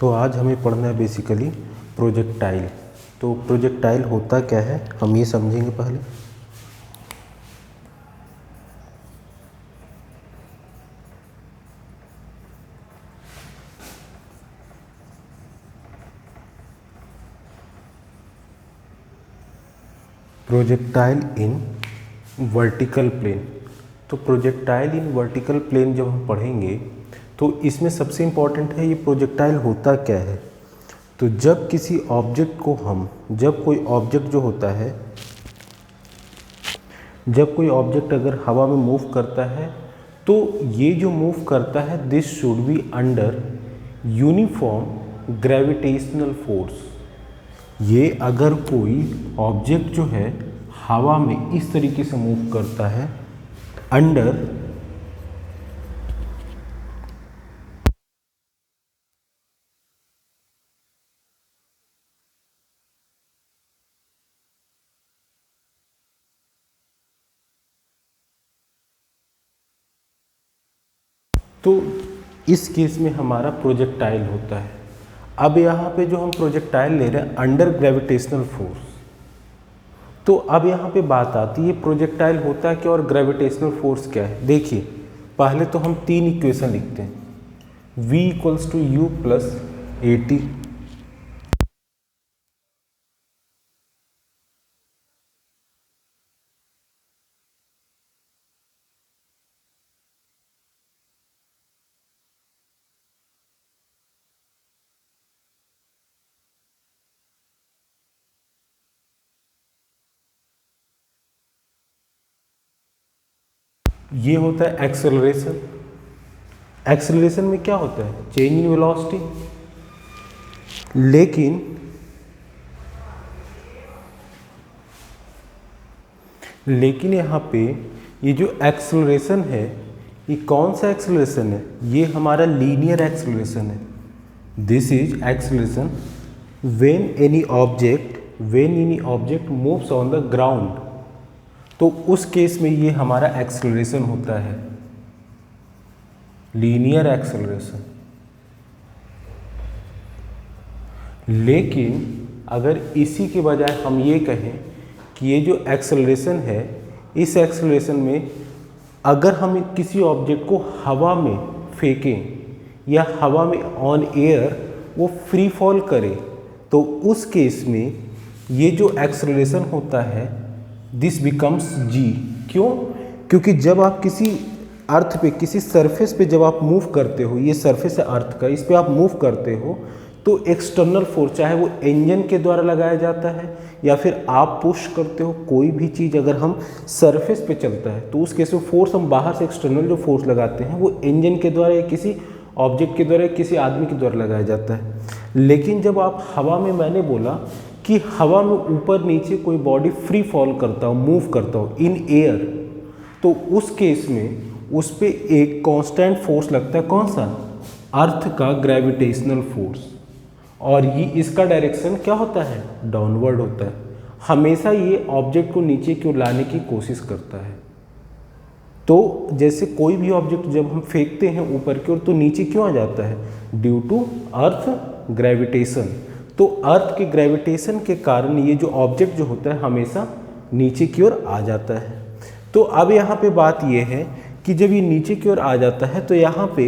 तो आज हमें पढ़ना है बेसिकली प्रोजेक्टाइल। तो प्रोजेक्टाइल होता क्या है हम ये समझेंगे पहले। Projectile in vertical plane. तो प्रोजेक्टाइल इन वर्टिकल प्लेन जब हम पढ़ेंगे तो इसमें सबसे इम्पॉर्टेंट है ये प्रोजेक्टाइल होता क्या है। तो जब किसी ऑब्जेक्ट को जब कोई ऑब्जेक्ट जो होता है, जब कोई ऑब्जेक्ट अगर हवा में मूव करता है तो ये जो मूव करता है this should be under uniform gravitational force. ये अगर कोई ऑब्जेक्ट जो है हवा में इस तरीके से मूव करता है अंडर तो इस केस में हमारा प्रोजेक्टाइल होता है। अब यहाँ पे जो हम प्रोजेक्टाइल ले रहे हैं अंडर ग्रेविटेशनल फोर्स, तो अब यहाँ पे बात आती है प्रोजेक्टाइल होता है क्या और ग्रेविटेशनल फोर्स क्या है। देखिए पहले तो हम तीन इक्वेशन लिखते हैं, v = u + at। ये होता है एक्सेलरेशन। एक्सेलरेशन में क्या होता है चेंज इन वेलोसिटी। लेकिन यहाँ पे ये जो एक्सेलरेशन है ये कौन सा एक्सेलरेशन है, ये हमारा लीनियर एक्सेलरेशन है। This is acceleration when any object moves on the ground. तो उस केस में ये हमारा एक्सेलरेशन होता है लीनियर एक्सेलरेशन। लेकिन अगर इसी के बजाय हम ये कहें कि ये जो एक्सेलरेशन है इस एक्सेलरेशन में अगर हम किसी ऑब्जेक्ट को हवा में फेंकें या हवा में ऑन एयर वो फ्री फॉल करे तो उस केस में ये जो एक्सेलरेशन होता है दिस बिकम्स g। क्यों? क्योंकि जब आप किसी अर्थ पे किसी सरफेस पे जब आप मूव करते हो, ये सरफेस है अर्थ का, इस पे आप मूव करते हो तो एक्सटर्नल फोर्स चाहे वो इंजन के द्वारा लगाया जाता है या फिर आप पुश करते हो, कोई भी चीज़ अगर हम सरफेस पे चलता है तो उस केस में फोर्स हम बाहर से एक्सटर्नल जो फोर्स लगाते हैं वो इंजन के द्वारा या किसी ऑब्जेक्ट के द्वारा या किसी आदमी के द्वारा लगाया जाता है। लेकिन जब आप हवा में, मैंने बोला कि हवा में ऊपर नीचे कोई बॉडी फ्री फॉल करता हो, मूव करता हो इन एयर, तो उस केस में उस पर एक कांस्टेंट फोर्स लगता है। कौन सा? अर्थ का ग्रेविटेशनल फोर्स। और ये इसका डायरेक्शन क्या होता है? डाउनवर्ड होता है। हमेशा ये ऑब्जेक्ट को नीचे की ओर लाने की कोशिश करता है। तो जैसे कोई भी ऑब्जेक्ट जब हम फेंकते हैं ऊपर की ओर तो नीचे क्यों आ जाता है? Due to earth gravitation. तो अर्थ के ग्रेविटेशन के कारण ये जो ऑब्जेक्ट जो होता है हमेशा नीचे की ओर आ जाता है। तो अब यहाँ पे बात ये है कि जब ये नीचे की ओर आ जाता है तो यहाँ पे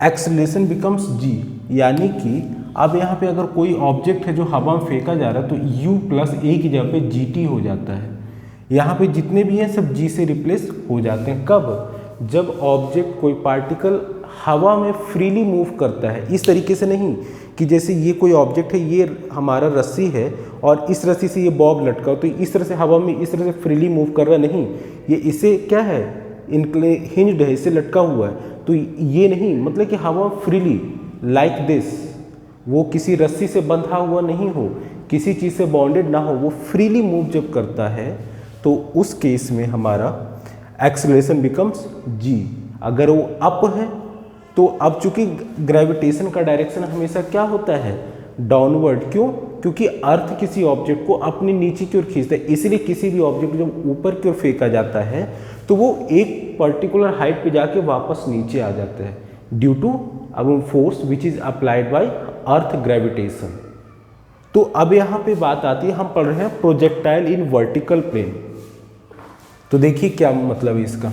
एक्सेलरेशन बिकम्स g, यानी कि अब यहाँ पे अगर कोई ऑब्जेक्ट है जो हवा में फेंका जा रहा है तो u + a की जगह पे gt हो जाता है। यहाँ पे जितने भी हैं सब g से रिप्लेस हो जाते हैं। कब? जब ऑब्जेक्ट कोई पार्टिकल हवा में फ्रीली मूव करता है, इस तरीके से नहीं कि जैसे ये कोई ऑब्जेक्ट है, ये हमारा रस्सी है और इस रस्सी से ये बॉब लटका हो तो इस तरह से हवा में इस तरह से फ्रीली मूव कर रहा नहीं, ये इसे क्या है हिंज्ड है, इसे लटका हुआ है। तो ये नहीं, मतलब कि हवा फ्रीली लाइक दिस, वो किसी रस्सी से बंधा हुआ नहीं हो, किसी चीज़ से बॉन्डेड ना हो, वो फ्रीली मूव जब करता है तो उस केस में हमारा एक्सेलरेशन बिकम्स g। अगर वो अप है तो अब चूंकि ग्रेविटेशन का डायरेक्शन हमेशा क्या होता है? डाउनवर्ड। क्यों? क्योंकि अर्थ किसी ऑब्जेक्ट को अपने नीचे की ओर खींचता है, इसलिए किसी भी ऑब्जेक्ट जब ऊपर की ओर फेंका जाता है तो वो एक पर्टिकुलर हाइट पे जाके वापस नीचे आ जाता है ड्यू टू अब force which is applied by earth gravitation. तो अब यहाँ पे बात आती है, हम पढ़ रहे हैं प्रोजेक्टाइल इन वर्टिकल प्लेन। तो देखिए क्या मतलब है इसका।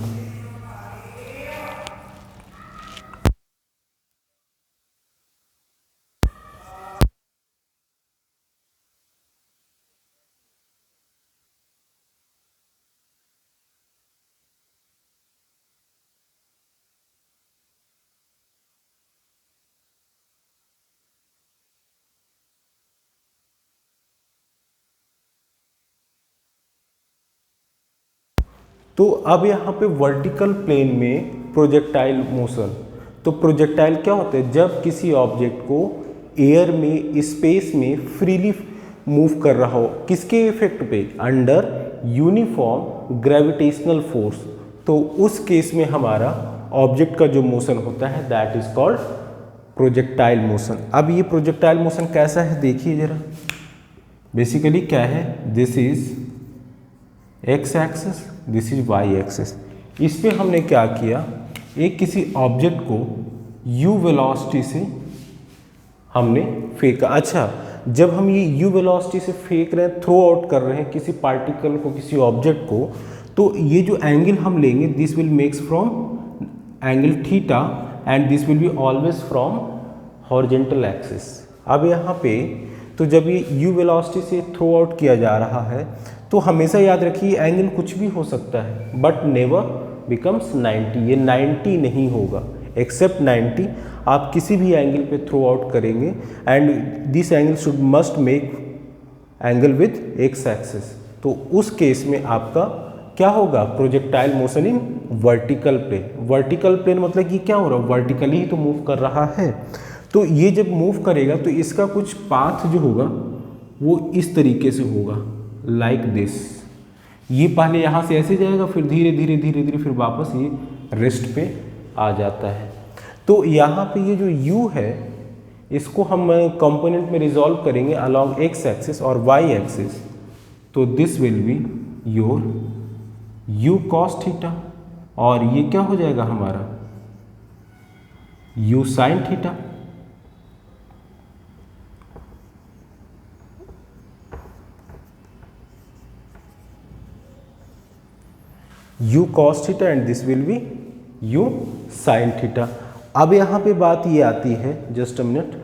तो अब यहाँ पे वर्टिकल प्लेन में प्रोजेक्टाइल मोशन। तो प्रोजेक्टाइल क्या होता है, जब किसी ऑब्जेक्ट को एयर में, स्पेस में फ्रीली मूव कर रहा हो, किसके इफेक्ट पे, अंडर यूनिफॉर्म ग्रेविटेशनल फोर्स, तो उस केस में हमारा ऑब्जेक्ट का जो मोशन होता है that is called projectile motion. अब ये प्रोजेक्टाइल मोशन कैसा है देखिए जरा। बेसिकली क्या है, this is X axis, this is Y axis. इस पे हमने क्या किया, एक किसी ऑब्जेक्ट को u वेलोसिटी से हमने फेंका। अच्छा, जब हम ये u वेलोसिटी से फेंक रहे हैं, थ्रो आउट कर रहे हैं किसी पार्टिकल को, किसी ऑब्जेक्ट को, तो ये जो एंगल हम लेंगे this will makes from angle theta and this will be always from horizontal axis. अब यहाँ पे तो जब ये u वेलोसिटी से थ्रो आउट किया जा रहा है तो हमेशा याद रखिए एंगल कुछ भी हो सकता है, बट नेवर बिकम्स 90। ये 90 नहीं होगा, एक्सेप्ट 90 आप किसी भी एंगल पे थ्रो आउट करेंगे and this angle should must make angle with X axis. तो उस केस में आपका क्या होगा, projectile motion in vertical plane. Vertical plane मतलब कि क्या हो रहा है, वर्टिकली ही तो मूव कर रहा है। तो ये जब मूव करेगा तो इसका कुछ पाथ जो होगा वो इस तरीके से होगा, लाइक दिस। ये पहले यहाँ से ऐसे जाएगा, फिर धीरे धीरे धीरे धीरे फिर वापस ये रेस्ट पे आ जाता है। तो यहाँ पे ये जो u है इसको हम कंपोनेंट में रिजॉल्व करेंगे अलॉन्ग x एक्सिस और y एक्सिस। तो this will be your u cos theta और ये क्या हो जाएगा हमारा u sin theta. u cos theta and this will B u sin theta. अब यहाँ पे बात ये आती है, जस्ट अ मिनट।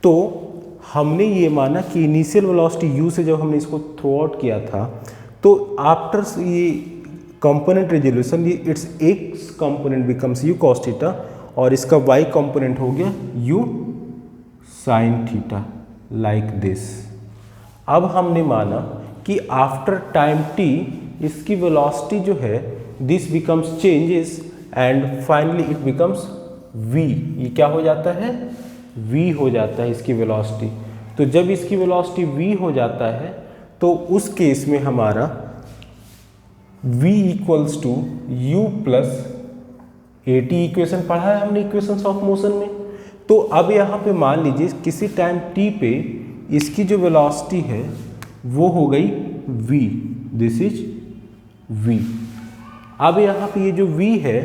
तो हमने ये माना कि इनिशियल वेलोसिटी u से जब हमने इसको थ्रो आउट किया था तो आफ्टर ये कंपोनेंट रेजोल्यूशन ये it's x component becomes u cos theta और इसका y कंपोनेंट हो गया u sin theta, like this. अब हमने माना कि आफ्टर टाइम t इसकी वेलोसिटी जो है this becomes changes and finally it becomes v। ये क्या हो जाता है, v हो जाता है इसकी वेलोसिटी। तो जब इसकी वेलोसिटी v हो जाता है तो उस केस में हमारा v equals to u plus at। Equation पढ़ा है हमने इक्वेशंस ऑफ मोशन में। तो अब यहाँ पे मान लीजिए किसी टाइम t पे इसकी जो वेलोसिटी है वो हो गई v, दिस इज v। अब यहाँ पे ये जो v है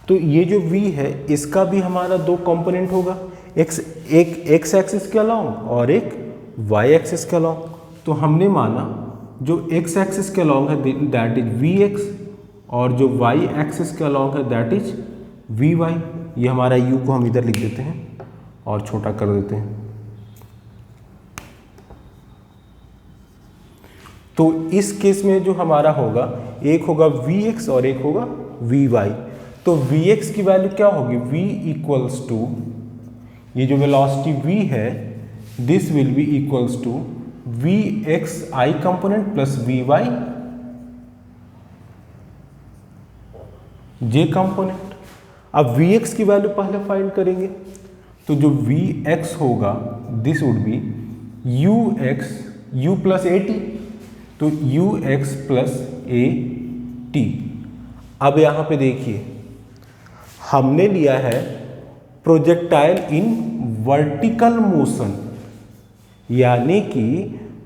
तो ये जो v है इसका भी हमारा दो कंपोनेंट होगा, एक x एक्सिस के अलॉन्ग और एक y एक्सिस के अलॉन्ग। तो हमने माना जो x एक्सिस के अलॉन्ग है दैट इज vx और जो y एक्सिस के अलॉन्ग है दैट इज vy। ये हमारा u को हम इधर लिख देते हैं और छोटा कर देते हैं। तो इस केस में जो हमारा होगा एक होगा vx और एक होगा vy। तो vx की वैल्यू क्या होगी, v इक्वल्स टू ये जो वेलोसिटी v है this will be equals to vx i component plus vy j component. अब vx की वैल्यू पहले फाइंड करेंगे तो जो vx होगा this would be u plus at। तो ux प्लस at। अब यहाँ पे देखिए हमने लिया है प्रोजेक्टाइल इन वर्टिकल मोशन, यानी कि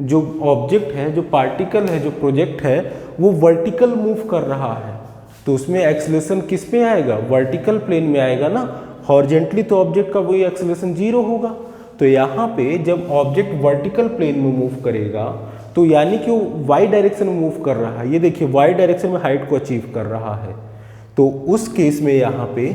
जो ऑब्जेक्ट है, जो पार्टिकल है, जो प्रोजेक्ट है, वो वर्टिकल मूव कर रहा है, तो उसमें एक्सेलरेशन किस पे आएगा? वर्टिकल प्लेन में आएगा ना। हॉरिजेंटली तो ऑब्जेक्ट का वही एक्सेलरेशन 0 होगा। तो यहाँ पे जब ऑब्जेक्ट वर्टिकल प्लेन में मूव करेगा तो यानी कि वो वाई डायरेक्शन में मूव कर रहा है। ये देखिए वाई डायरेक्शन में हाइट को अचीव कर रहा है, तो उस केस में यहाँ पे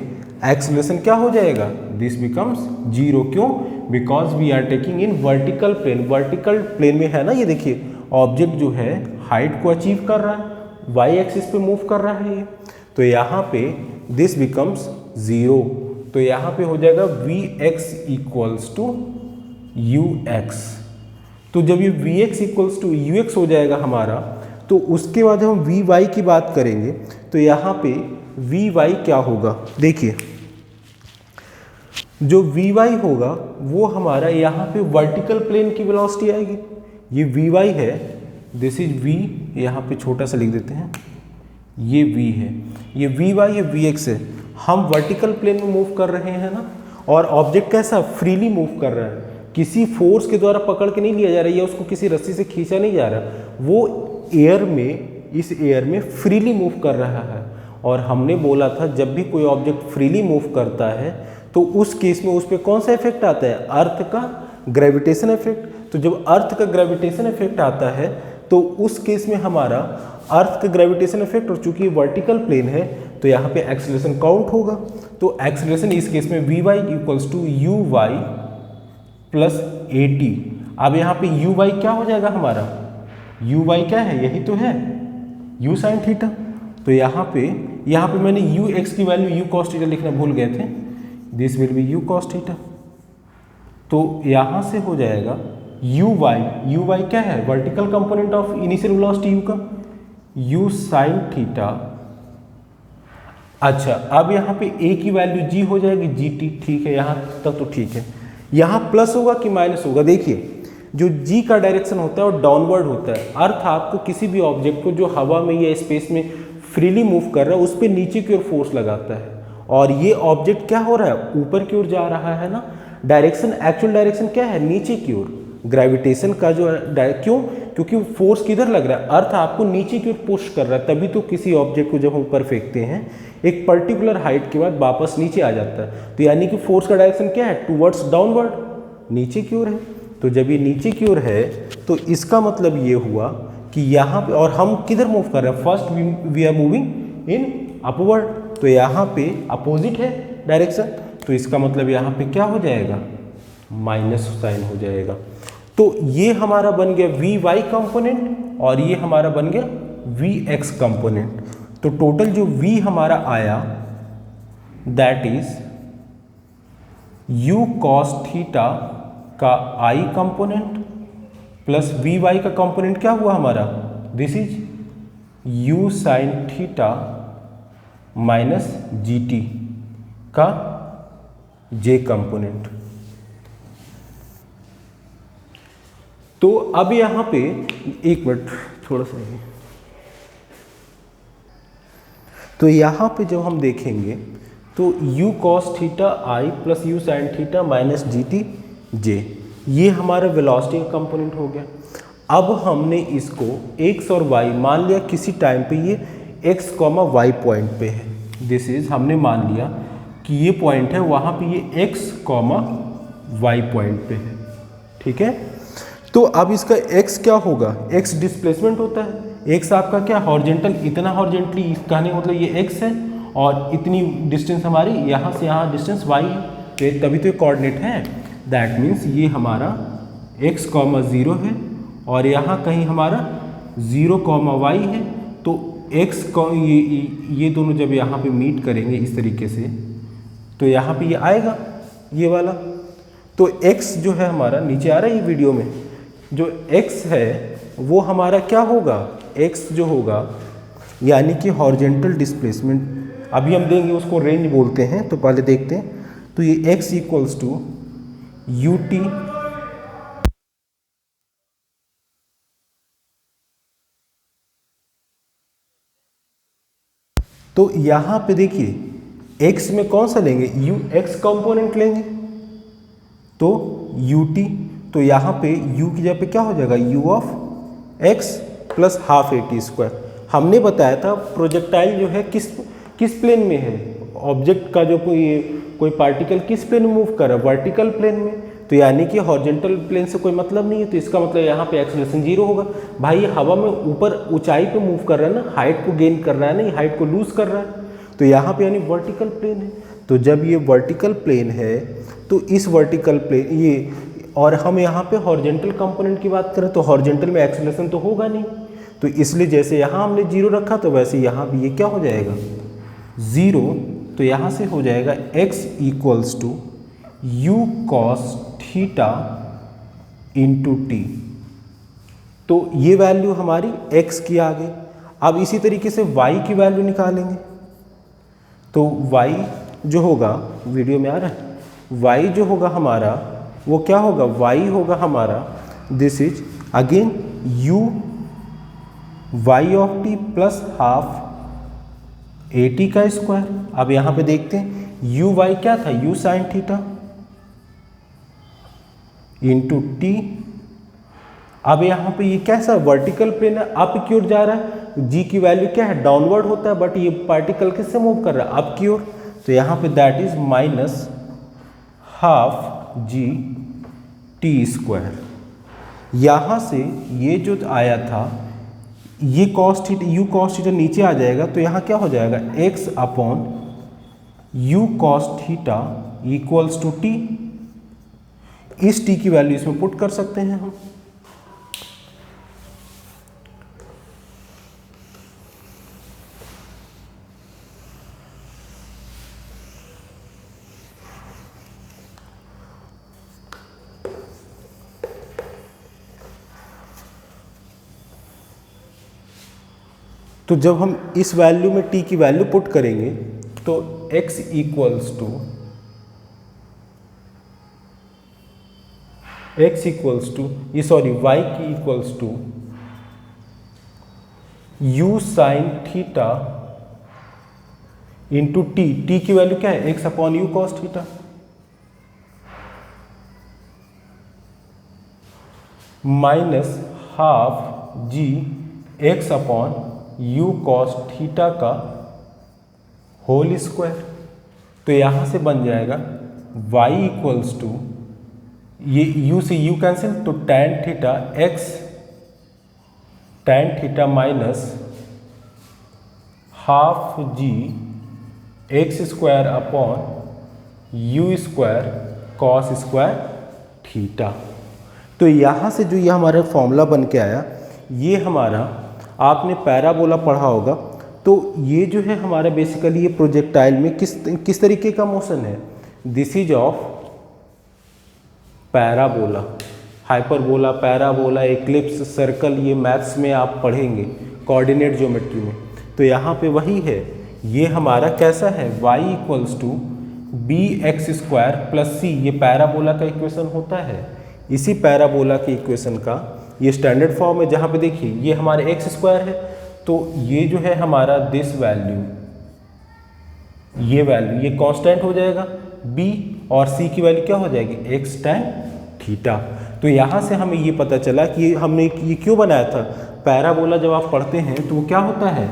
एक्सेलरेशन क्या हो जाएगा? This becomes 0। क्यों? Because we are taking in vertical plane. Vertical plane में है ना, ये देखिए ऑब्जेक्ट जो है हाइट को अचीव कर रहा है, वाई एक्सिस पे मूव कर रहा है ये, तो यहाँ पे दिस बिकम्स 0। तो यहाँ पे हो जाएगा V X equals to U X. तो जब ये V X equals to U X हो जाएगा हमारा, तो उसके बाद हम वी वाई की बात करेंगे। तो यहाँ पे वी वाई क्या होगा? देखिए जो वी वाई होगा वो हमारा यहाँ पे वर्टिकल प्लेन की वेलोसिटी आएगी। ये वी वाई है, दिस इज वी, यहाँ पे छोटा सा लिख देते हैं, ये वी है, ये वी वाई, ये वी एक्स है। हम वर्टिकल प्लेन में मूव कर रहे हैं ना, और ऑब्जेक्ट कैसा? फ्रीली मूव कर रहा है, किसी फोर्स के द्वारा पकड़ के नहीं लिया जा रहा है या उसको किसी रस्सी से खींचा नहीं जा रहा, वो एयर में, इस एयर में फ्रीली मूव कर रहा है। और हमने बोला था जब भी कोई ऑब्जेक्ट फ्रीली मूव करता है तो उस केस में उस पर कौन सा इफेक्ट आता है? अर्थ का ग्रेविटेशन इफेक्ट। तो जब अर्थ का ग्रेविटेशन इफेक्ट आता है तो उस केस में हमारा अर्थ का ग्रेविटेशन इफेक्ट, और चूंकि वर्टिकल प्लेन है तो यहाँ पे एक्सेलरेशन काउंट होगा। तो एक्सेलरेशन इस केस में V Y equals to U Y plus A T. अब यहाँ पे यू वाई क्या हो जाएगा हमारा? यू वाई क्या है? यही तो है, यू साइन थीटा। तो यहाँ पे मैंने यू एक्स की वैल्यू यू कॉस थीटा लिखना भूल गए थे, this will B you cos theta. तो यहाँ से हो जाएगा यू वाई क्या है? Vertical component of initial velocity you का, यू साइन थीटा। अच्छा, अब यहाँ पे ए की वैल्यू जी हो जाएगी जी टी, ठीक है, यहाँ तक तो ठीक है। यहाँ प्लस होगा कि माइनस होगा? देखिए जो जी का डायरेक्शन होता है वो डाउनवर्ड होता है, अर्थ आपको किसी भी ऑब्जेक्ट को जो हवा में या स्पेस में फ्रीली मूव कर रहा है उस पर नीचे की ओर फोर्स लगाता है, और ये ऑब्जेक्ट क्या हो रहा है? ऊपर की ओर जा रहा है ना। डायरेक्शन, एक्चुअल डायरेक्शन क्या है? नीचे की ओर। ग्रेविटेशन का जो क्यों? क्योंकि फोर्स किधर लग रहा है? अर्थ आपको नीचे की ओर पुश कर रहा है, तभी तो किसी ऑब्जेक्ट को जब हम ऊपर फेंकते हैं एक पर्टिकुलर हाइट के बाद वापस नीचे आ जाता है। तो यानी कि फोर्स का डायरेक्शन क्या है? टुवर्ड्स डाउनवर्ड, नीचे की ओर है। तो जब ये नीचे की ओर है तो इसका मतलब ये हुआ कि यहाँ पे, और हम किधर मूव कर रहे हैं? First we are moving in upward, तो यहाँ पे अपोजिट है डायरेक्शन, तो इसका मतलब यहाँ पे क्या हो जाएगा? माइनस साइन हो जाएगा। तो ये हमारा बन गया वी वाई कंपोनेंट और ये हमारा बन गया वी एक्स कंपोनेंट। तो टोटल जो v हमारा आया that is u cos theta का i component plus V Y का कंपोनेंट क्या हुआ हमारा? This is u sine theta minus ji T का j कंपोनेंट। तो अब यहाँ पे एक मिनट थोड़ा सा, तो यहाँ पे जब हम देखेंगे तो u cos theta i plus u sine theta minus ji t j, ये हमारा वेलोसिटी का कंपोनेंट हो गया। अब हमने इसको x और y मान लिया, किसी टाइम पे ये x, y पॉइंट पे है, दिस इज, हमने मान लिया कि ये पॉइंट है, वहाँ पे ये x, y पॉइंट पे है, ठीक है। तो अब इसका x क्या होगा? x डिस्प्लेसमेंट होता है, x आपका क्या? हॉरिजेंटल, इतना हॉरिजेंटली कहने का मतलब ये x है, और इतनी डिस्टेंस हमारी यहाँ से यहाँ डिस्टेंस y है, तो तभी तो ये कोऑर्डिनेट है। दैट मीन्स ये हमारा x, 0 है और यहाँ कहीं हमारा 0, y है। तो x ये दोनों जब यहाँ पे मीट करेंगे इस तरीके से, तो यहाँ पे ये आएगा ये वाला। तो x जो है हमारा, नीचे आ रहा है ये वीडियो में, जो x है वो हमारा क्या होगा? x जो होगा यानी कि हॉरिजेंटल डिस्प्लेसमेंट, अभी हम देंगे उसको रेंज बोलते हैं, तो पहले देखते हैं। तो ये x equals to U T तो यहाँ पे देखिए x में कौन सा लेंगे? यू एक्स कंपोनेंट लेंगे, तो यू टी, तो यहाँ पे u की जगह पे क्या हो जाएगा, u of x plus half A T square. हमने बताया था प्रोजेक्टाइल जो है किस प्लेन में है, ऑब्जेक्ट का जो कोई पार्टिकल किस प्लेन में मूव कर रहा है, वर्टिकल प्लेन में। तो यानी कि हॉरिजॉन्टल प्लेन से कोई मतलब नहीं है, तो इसका मतलब यहाँ पे एक्सेलरेशन 0 होगा। भाई ये हवा में ऊपर ऊंचाई पे मूव कर रहा है ना, हाइट को गेन कर रहा है ना, ये हाइट को लूज कर रहा है, तो यहाँ पे यानी वर्टिकल प्लेन है। तो जब ये वर्टिकल प्लेन है तो इस वर्टिकल प्लेन ये, और हम यहाँ पे हॉरिजॉन्टल कंपोनेंट की बात करें तो हॉरिजॉन्टल में एक्सेलरेशन तो होगा नहीं, तो इसलिए जैसे यहाँ हमने 0 रखा तो वैसे यहाँ भी ये क्या हो जाएगा 0। तो यहाँ से हो जाएगा x equals to U cos theta into T. तो ये वैल्यू हमारी x की आ गई। अब इसी तरीके से y की वैल्यू निकालेंगे, तो y जो होगा, वीडियो में आ रहा है, y जो होगा हमारा वो क्या होगा, y होगा हमारा, this is again u y of T plus half A T का स्क्वायर। अब यहाँ पे देखते हैं यू वाई क्या था, you sign theta into T. अब यहाँ पे ये कैसा वर्टिकल प्लेन है, अप की ओर जा रहा है, जी की वैल्यू क्या है, डाउनवर्ड होता है, बट ये पार्टिकल किससे मूव कर रहा है, अप की ओर। तो यहाँ पे that is minus half G T square. यहाँ से ये जो आया था ये cos theta, U cos theta नीचे आ जाएगा, तो यहाँ क्या हो जाएगा x upon you cos theta equals to T. इस t की वैल्यू इसमें पुट कर सकते हैं हम। तो जब हम इस वैल्यू में t की वैल्यू पुट करेंगे तो x इक्वल्स टू ये सॉरी y की equals to u sine theta into t की वैल्यू क्या है, x upon you cos theta minus half g x upon you cos theta का होल स्क्वायर। तो यहाँ से बन जाएगा y इक्वल्स टू, ये u से u कैंसिल, तो tan theta x tan theta minus half g x square upon you square cos square theta. तो यहाँ से जो ये हमारा फॉर्मूला बन के आया, ये हमारा आपने पैराबोला पढ़ा होगा, तो ये जो है हमारा बेसिकली ये प्रोजेक्टाइल में किस तरीके का मोशन है, this is of parabola, hyperbola, parabola, eclipse, circle, ये मैथ्स में आप पढ़ेंगे कोऑर्डिनेट ज्योमेट्री में। तो यहाँ पे वही है, ये हमारा कैसा है y equals to B x square plus c, ये पैराबोला का इक्वेशन होता है। इसी पैराबोला के इक्वेशन का ये स्टैंडर्ड फॉर्म है, जहाँ पे देखिए ये हमारे एक्स स्क्वायर है, तो ये जो है हमारा दिस वैल्यू, ये वैल्यू ये कांस्टेंट हो जाएगा b, और c की वैल्यू क्या हो जाएगी, x tan थीटा। तो यहाँ से हमें ये पता चला कि हमने ये क्यों बनाया था। पैराबोला जब आप पढ़ते हैं तो वो क्या होता है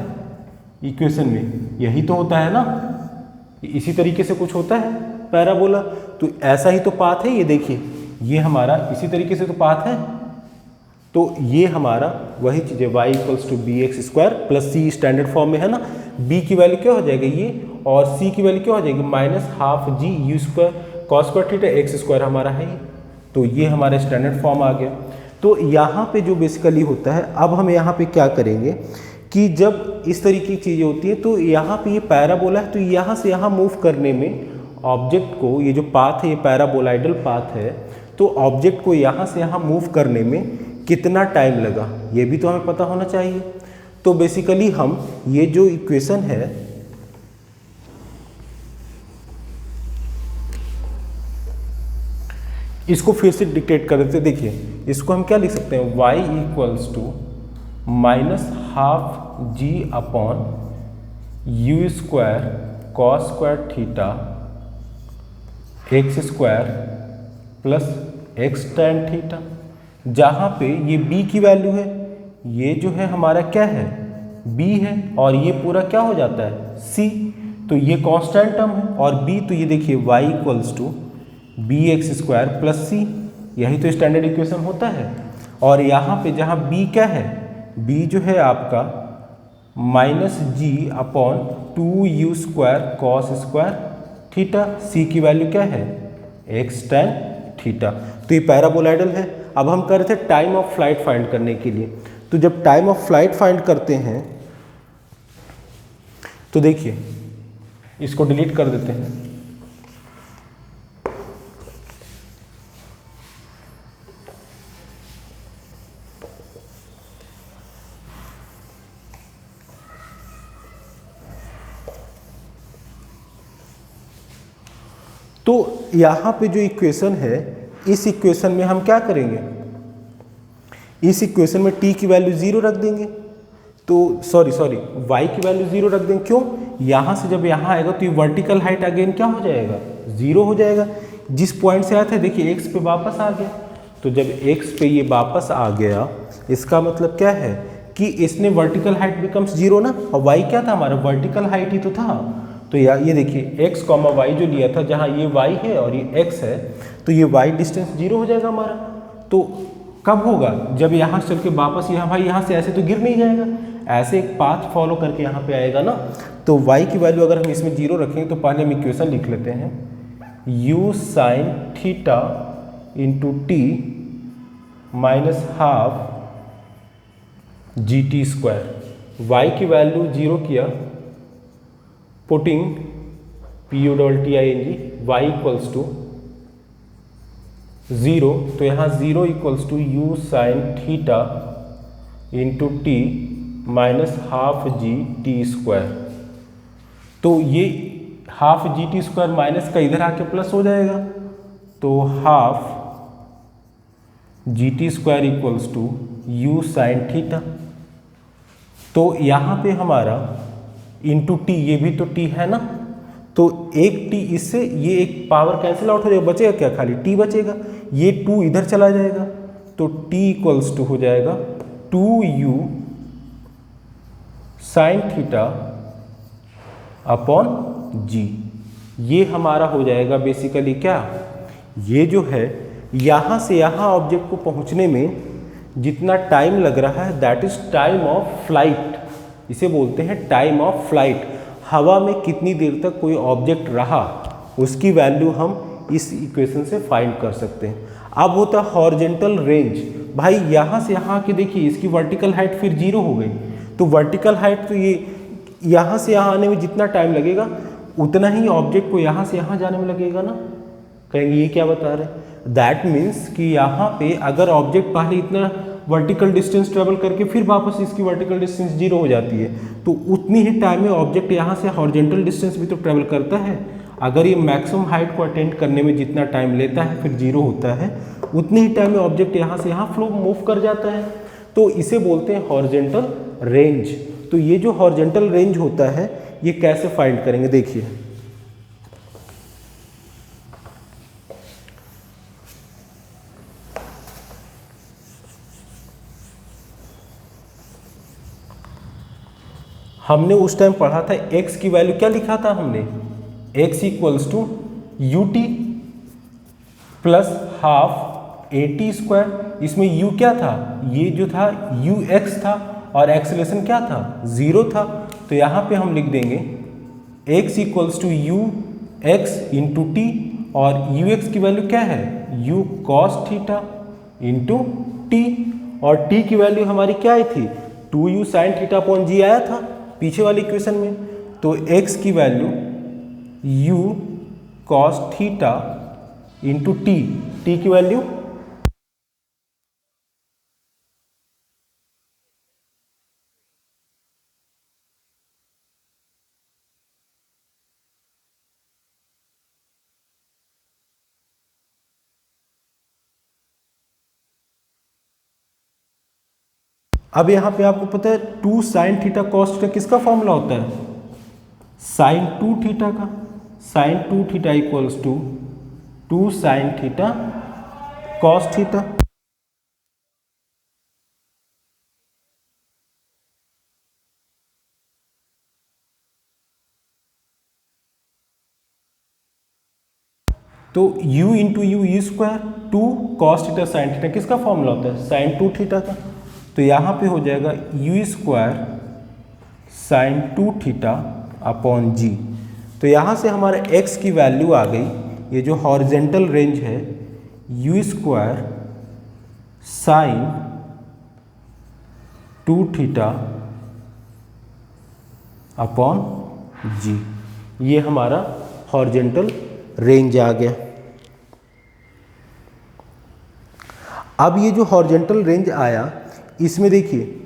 इक्वेशन में, यही तो होता है ना, इसी तरीके से कुछ होता है पैराबोला। तो ऐसा ही तो पाथ है, ये देखिए ये हमारा इसी तरीके से तो पाथ है। तो ये हमारा वही चीज़ है, y equals to B x square plus C, standard form में है ना। b की वैल्यू क्या हो जाएगी ये, और c की वैल्यू क्या हो जाएगी minus half G U square cos square theta X square हमारा है ये। तो ये हमारा स्टैंडर्ड फॉर्म आ गया। तो यहाँ पे जो बेसिकली होता है, अब हम यहाँ पे क्या करेंगे कि जब इस तरीके की चीज़ें होती है, तो यहाँ पे ये पैराबोला है, तो यहाँ से यहाँ मूव करने में ऑब्जेक्ट को, ये जो पाथ है ये पैराबोलाइडल पाथ है, तो ऑब्जेक्ट को यहाँ से यहाँ मूव करने में कितना टाइम लगा, ये भी तो हमें पता होना चाहिए। तो बेसिकली हम ये जो इक्वेशन है, इसको फिर से डिक्टेट कर देते। देखिए इसको हम क्या लिख सकते हैं, y equals to minus half G upon you square cos square theta X square plus X tan theta. जहाँ पे ये b की वैल्यू है, ये जो है हमारा क्या है, b है, और ये पूरा क्या हो जाता है, c, तो ये कांस्टेंट टर्म है, और b तो ये देखिए y equals to B x square plus c, यही तो स्टैंडर्ड इक्वेशन होता है। और यहाँ पे जहाँ b क्या है, b जो है आपका minus g upon 2u square cos square theta, c की वैल्यू क्या है, x tan थीटा। तो ये पैराबोलाइडल है। अब हम कर रहे थे टाइम ऑफ फ्लाइट फाइंड करने के लिए, तो जब टाइम ऑफ फ्लाइट फाइंड करते हैं तो देखिए इसको डिलीट कर देते हैं। तो यहाँ पे जो इक्वेशन है, इस इक्वेशन में हम क्या करेंगे, इस इक्वेशन में t की वैल्यू 0 रख देंगे, तो सॉरी y की वैल्यू 0 रख देंगे। क्यों, यहाँ से जब यहाँ आएगा तो ये वर्टिकल हाइट अगेन क्या हो जाएगा, 0 हो जाएगा। जिस पॉइंट से आया था देखिए x पे वापस आ गया, तो जब x पे ये वापस आ गया इसका मतलब क्या है कि इसने वर्टिकल हाइट बिकम्स 0 ना, और y क्या था हमारा, वर्टिकल हाइट ही तो था। तो ये देखिए x, y जो लिया था, जहाँ ये y है और ये x है, तो ये y डिस्टेंस 0 हो जाएगा हमारा। तो कब होगा, जब यहाँ से चल के वापस यहाँ, भाई यहाँ से ऐसे तो गिर नहीं जाएगा, ऐसे एक पाथ फॉलो करके यहाँ पे आएगा ना। तो y की वैल्यू अगर हम इसमें 0 रखेंगे तो पहले हम इक्वेशन लिख लेते हैं, u sine theta into T minus half G T square. y की वैल्यू 0 किया, putting PUTING y equals to 0, तो यहाँ 0 equals to u sine theta into T minus half G T square. तो ये half G T square minus का इधर आके plus हो जाएगा, तो half G T square equals to u sine theta. तो यहाँ पे हमारा इंटू टी, ये भी तो टी है ना, तो एक टी इससे ये एक पावर कैंसिल आउट हो जाएगा, बचेगा क्या, खाली टी बचेगा, ये 2 इधर चला जाएगा, तो t इक्वल्स टू हो जाएगा 2u sine theta upon g. ये हमारा हो जाएगा बेसिकली क्या, ये जो है यहाँ से यहाँ ऑब्जेक्ट को पहुँचने में जितना टाइम लग रहा है that is time of flight, इसे बोलते हैं टाइम ऑफ फ्लाइट। हवा में कितनी देर तक कोई ऑब्जेक्ट रहा उसकी वैल्यू हम इस इक्वेशन से फाइंड कर सकते हैं। अब होता है हॉरिजॉन्टल रेंज, भाई यहाँ से यहाँ के देखिए इसकी वर्टिकल हाइट फिर 0 हो गई, तो वर्टिकल हाइट तो ये यहाँ से यहाँ आने में जितना टाइम लगेगा उतना ही ऑब्जेक्ट को यहाँ से यहाँ जाने में लगेगा ना। कहेंगे ये क्या बता रहे, दैट मीन्स कि यहाँ पे अगर ऑब्जेक्ट पहले इतना वर्टिकल डिस्टेंस ट्रेवल करके फिर वापस इसकी वर्टिकल डिस्टेंस 0 हो जाती है, तो उतनी ही टाइम में ऑब्जेक्ट यहाँ से हॉरिजॉन्टल डिस्टेंस भी तो ट्रेवल करता है। अगर ये मैक्सिमम हाइट को अटेंड करने में जितना टाइम लेता है फिर 0 होता है, उतनी ही टाइम में ऑब्जेक्ट यहाँ से यहाँ फ्लो मूव कर जाता है, तो इसे बोलते हैं हॉरिजॉन्टल रेंज। तो ये जो हॉरिजॉन्टल रेंज होता है ये कैसे फाइंड करेंगे, देखिए हमने उस टाइम पढ़ा था x की वैल्यू क्या लिखा था हमने, x equals to U T plus half A T square. इसमें u क्या था, ये जो था यू एक्स था और एक्सेलरेशन क्या था, 0 था, तो यहाँ पे हम लिख देंगे x equals to U X into T, और यू एक्स की वैल्यू क्या है, u cos theta into T, और t की वैल्यू हमारी क्या आई थी, 2u साइन थीटा अपॉन जी आया था पीछे वाली इक्वेशन में, तो x की value u cos theta into T, T की वैल्यू अब यहाँ पे आपको पता है 2 साइन थीटा कॉस थीटा किसका फॉर्मूला होता है, साइन 2 थीटा का, sine 2 theta equals to 2 sine theta cos theta. तो u into U square 2 cos theta sine theta किसका फॉर्मूला होता है, साइन 2 थीटा का। तो यहाँ पे हो जाएगा u square sine 2 theta upon g. तो यहाँ से हमारे x की वैल्यू आ गई, ये जो हॉरिजेंटल रेंज है u square sine 2 theta upon g, ये हमारा हॉरिजेंटल रेंज आ गया। अब ये जो हॉरिजेंटल रेंज आया इसमें देखिए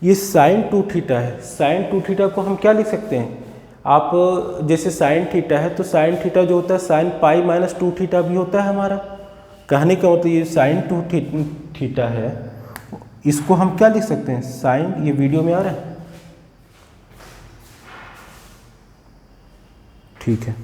ये साइन 2 थीटा है, साइन 2 थीटा को हम क्या लिख सकते हैं, आप जैसे साइन थीटा है तो साइन थीटा जो होता है साइन पाई माइनस 2 थीटा भी होता है हमारा। कहने का मतलब ये साइन 2 थीटा है, इसको हम क्या लिख सकते हैं, साइन, ये वीडियो में आ रहा है, ठीक है।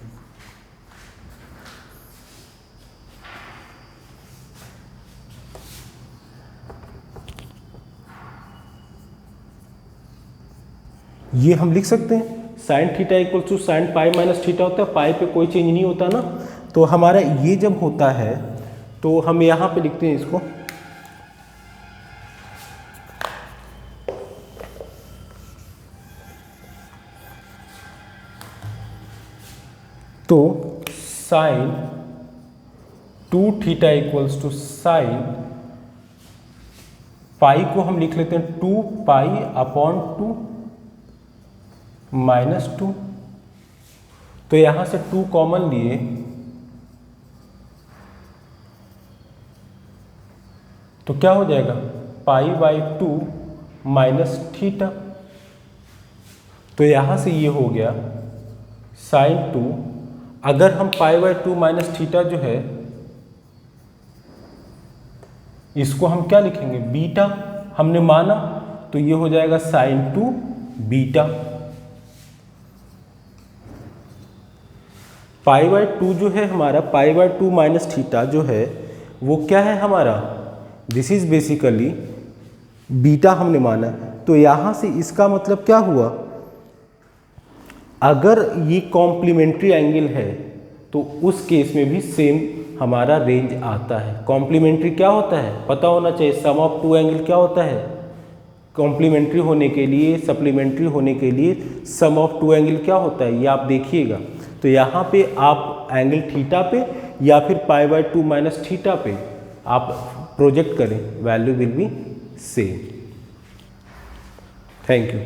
ये हम लिख सकते हैं sine theta equal to sine pi minus theta होता है, पाई पे कोई चेंज नहीं होता ना। तो हमारा ये जब होता है तो हम यहाँ पे लिखते हैं इसको, तो sine 2 theta equals to sine pi को हम लिख लेते हैं 2 पाई अपॉन 2 माइनस 2। तो यहां से 2 कॉमन लिए तो क्या हो जाएगा, पाई बाई 2 माइनस थीटा। तो यहां से ये हो गया साइन 2। अगर हम पाई बाई 2 माइनस थीटा जो है इसको हम क्या लिखेंगे, बीटा हमने माना, तो ये हो जाएगा साइन 2 बीटा। पाई बाई 2 जो है हमारा, पाई बाई 2 माइनस थीटा जो है वो क्या है हमारा, दिस इज बेसिकली बीटा हमने माना। तो यहाँ से इसका मतलब क्या हुआ, अगर ये कॉम्प्लीमेंट्री एंगल है तो उस केस में भी सेम हमारा रेंज आता है। कॉम्प्लीमेंट्री क्या होता है पता होना चाहिए, सम ऑफ 2 एंगल क्या होता है, कॉम्प्लीमेंट्री होने के लिए, सप्लीमेंट्री होने के लिए सम ऑफ 2 एंगल क्या होता है, ये आप देखिएगा। तो यहाँ पे आप एंगल थीटा पे या फिर पाई बाई 2 माइनस थीटा पे आप प्रोजेक्ट करें, value will be same. Thank you.